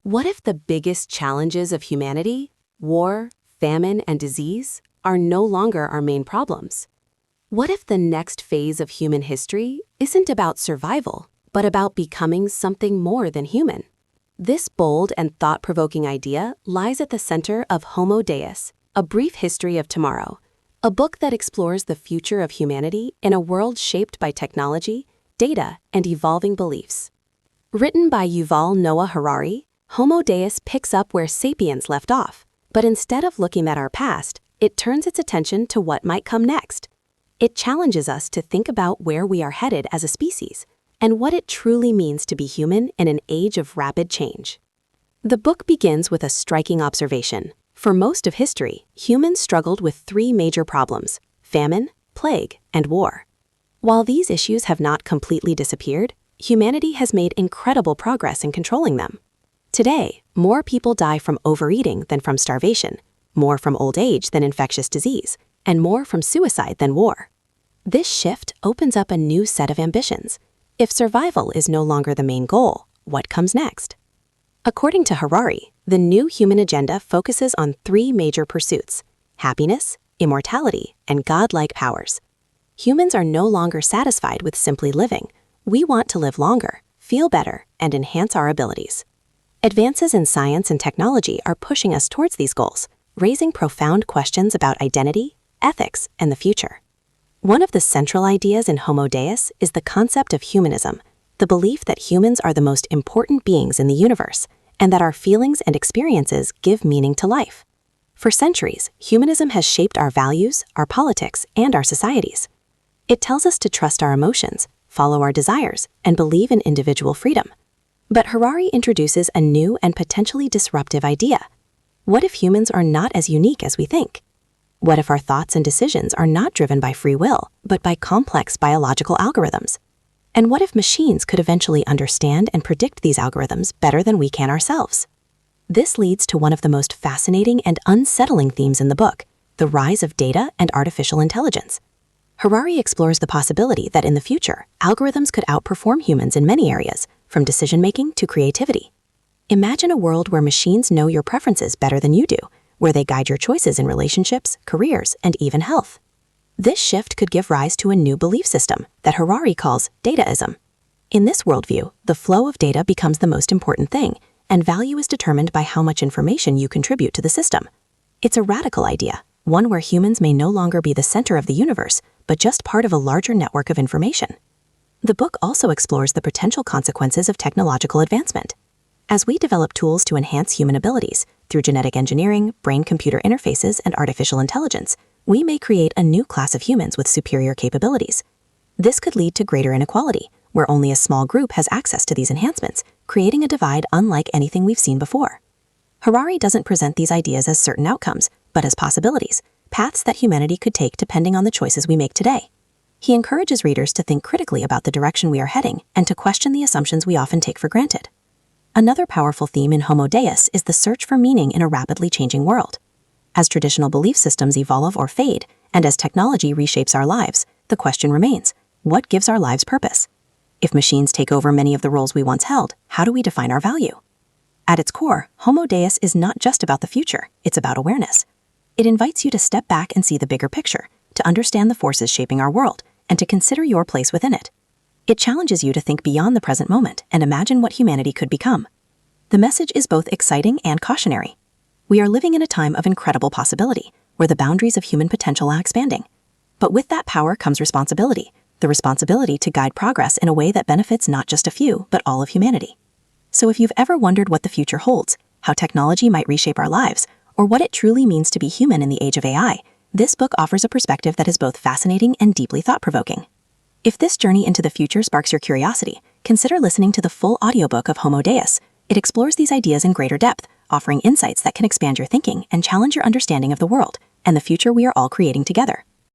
What if the biggest challenges of humanity, war, famine, and disease, are no longer our main problems? What if the next phase of human history isn't about survival, but about becoming something more than human? This bold and thought-provoking idea lies at the center of Homo Deus, A Brief History of Tomorrow, a book that explores the future of humanity in a world shaped by technology, data, and evolving beliefs. Written by Yuval Noah Harari, Homo Deus picks up where Sapiens left off, but instead of looking at our past, it turns its attention to what might come next. It challenges us to think about where we are headed as a species and what it truly means to be human in an age of rapid change. The book begins with a striking observation. For most of history, humans struggled with three major problems: famine, plague, and war. While these issues have not completely disappeared, humanity has made incredible progress in controlling them. Today, more people die from overeating than from starvation, more from old age than infectious disease, and more from suicide than war. This shift opens up a new set of ambitions. If survival is no longer the main goal, what comes next? According to Harari, the new human agenda focuses on three major pursuits: happiness, immortality, and godlike powers. Humans are no longer satisfied with simply living. We want to live longer, feel better, and enhance our abilities. Advances in science and technology are pushing us towards these goals, raising profound questions about identity, ethics, and the future. One of the central ideas in Homo Deus is the concept of humanism, the belief that humans are the most important beings in the universe, and that our feelings and experiences give meaning to life. For centuries, humanism has shaped our values, our politics, and our societies. It tells us to trust our emotions, follow our desires, and believe in individual freedom. But Harari introduces a new and potentially disruptive idea. What if humans are not as unique as we think? What if our thoughts and decisions are not driven by free will, but by complex biological algorithms? And what if machines could eventually understand and predict these algorithms better than we can ourselves? This leads to one of the most fascinating and unsettling themes in the book: the rise of data and artificial intelligence. Harari explores the possibility that in the future, algorithms could outperform humans in many areas, from decision-making to creativity. Imagine a world where machines know your preferences better than you do, where they guide your choices in relationships, careers, and even health. This shift could give rise to a new belief system that Harari calls dataism. In this worldview, the flow of data becomes the most important thing, and value is determined by how much information you contribute to the system. It's a radical idea, one where humans may no longer be the center of the universe, but just part of a larger network of information. The book also explores the potential consequences of technological advancement. As we develop tools to enhance human abilities through genetic engineering, brain-computer interfaces, and artificial intelligence, we may create a new class of humans with superior capabilities. This could lead to greater inequality, where only a small group has access to these enhancements, creating a divide unlike anything we've seen before. Harari doesn't present these ideas as certain outcomes, but as possibilities, paths that humanity could take depending on the choices we make today. He encourages readers to think critically about the direction we are heading and to question the assumptions we often take for granted. Another powerful theme in Homo Deus is the search for meaning in a rapidly changing world. As traditional belief systems evolve or fade, and as technology reshapes our lives, the question remains: what gives our lives purpose? If machines take over many of the roles we once held, how do we define our value? At its core, Homo Deus is not just about the future, it's about awareness. It invites you to step back and see the bigger picture, to understand the forces shaping our world, and to consider your place within it. It challenges you to think beyond the present moment and imagine what humanity could become. The message is both exciting and cautionary. We are living in a time of incredible possibility, where the boundaries of human potential are expanding. But with that power comes responsibility, the responsibility to guide progress in a way that benefits not just a few, but all of humanity. So if you've ever wondered what the future holds, how technology might reshape our lives, or what it truly means to be human in the age of AI, this book offers a perspective that is both fascinating and deeply thought-provoking. If this journey into the future sparks your curiosity, consider listening to the full audiobook of Homo Deus. It explores these ideas in greater depth, offering insights that can expand your thinking and challenge your understanding of the world and the future we are all creating together.